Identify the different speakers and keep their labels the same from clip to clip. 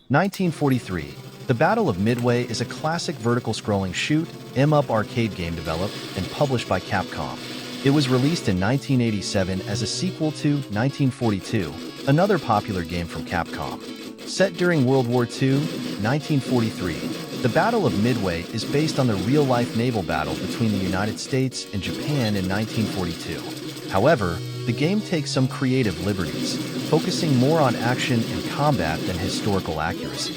Speaker 1: 1943. The Battle of Midway is a classic vertical-scrolling shoot 'em up arcade game developed and published by Capcom. It was released in 1987 as a sequel to 1942, another popular game from Capcom. Set during World War II, 1943, the Battle of Midway is based on the real-life naval battle between the United States and Japan in 1942. However, the game takes some creative liberties, focusing more on action and combat than historical accuracy.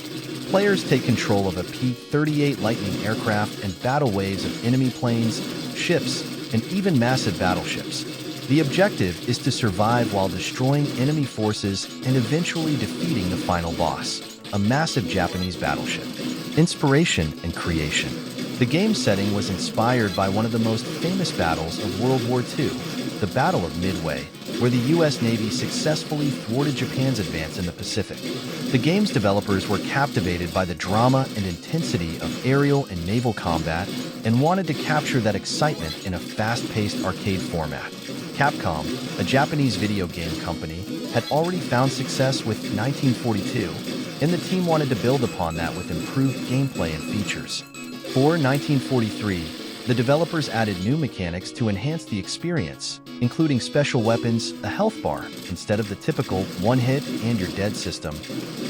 Speaker 1: Players take control of a P-38 Lightning aircraft and battle waves of enemy planes, ships, and even massive battleships. The objective is to survive while destroying enemy forces and eventually defeating the final boss, a massive Japanese battleship. Inspiration and creation. The game setting was inspired by one of the most famous battles of World War II, the Battle of Midway, where the U.S. Navy successfully thwarted Japan's advance in the Pacific. The game's developers were captivated by the drama and intensity of aerial and naval combat and wanted to capture that excitement in a fast-paced arcade format. Capcom, a Japanese video game company, had already found success with 1942, and the team wanted to build upon that with improved gameplay and features. For 1943, the developers added new mechanics to enhance the experience, including special weapons, a health bar instead of the typical one-hit and you're dead system,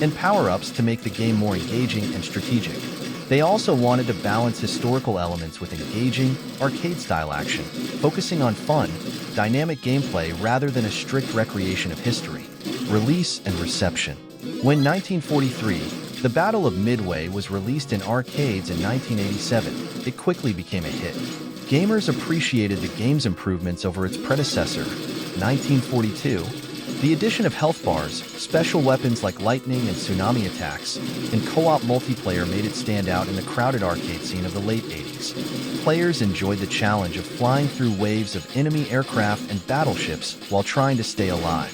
Speaker 1: and power-ups to make the game more engaging and strategic. They also wanted to balance historical elements with engaging, arcade-style action, focusing on fun, dynamic gameplay rather than a strict recreation of history. Release and reception. When 1943, the Battle of Midway was released in arcades in 1987, it quickly became a hit. Gamers appreciated the game's improvements over its predecessor, 1942. The addition of health bars, special weapons like lightning and tsunami attacks, and co-op multiplayer made it stand out in the crowded arcade scene of the late 80s. Players enjoyed the challenge of flying through waves of enemy aircraft and battleships while trying to stay alive.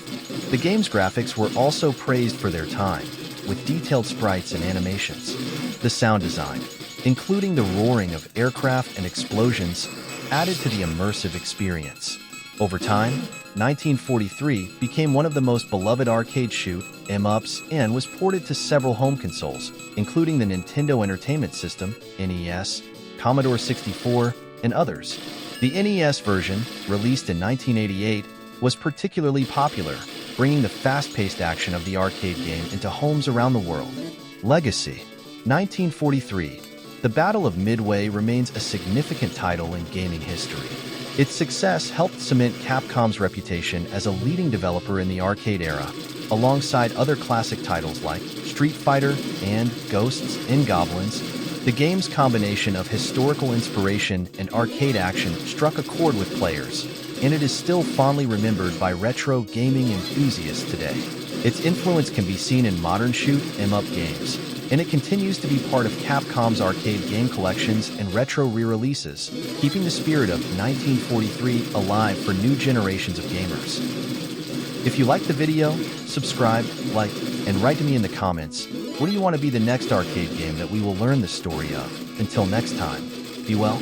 Speaker 1: The game's graphics were also praised for their time, with detailed sprites and animations. The sound design, including the roaring of aircraft and explosions, added to the immersive experience. Over time, 1943 became one of the most beloved arcade shoot 'em ups and was ported to several home consoles, including the Nintendo Entertainment System, NES, Commodore 64, and others. The NES version, released in 1988, was particularly popular, bringing the fast-paced action of the arcade game into homes around the world. Legacy. 1943. The Battle of Midway remains a significant title in gaming history. Its success helped cement Capcom's reputation as a leading developer in the arcade era, alongside other classic titles like Street Fighter and Ghosts and Goblins. The game's combination of historical inspiration and arcade action struck a chord with players, and it is still fondly remembered by retro gaming enthusiasts today. Its influence can be seen in modern shoot 'em up games, and it continues to be part of Capcom's arcade game collections and retro re-releases, keeping the spirit of 1943 alive for new generations of gamers. If you liked the video, subscribe, like, and write to me in the comments, what do you want to be the next arcade game that we will learn the story of? Until next time, be well.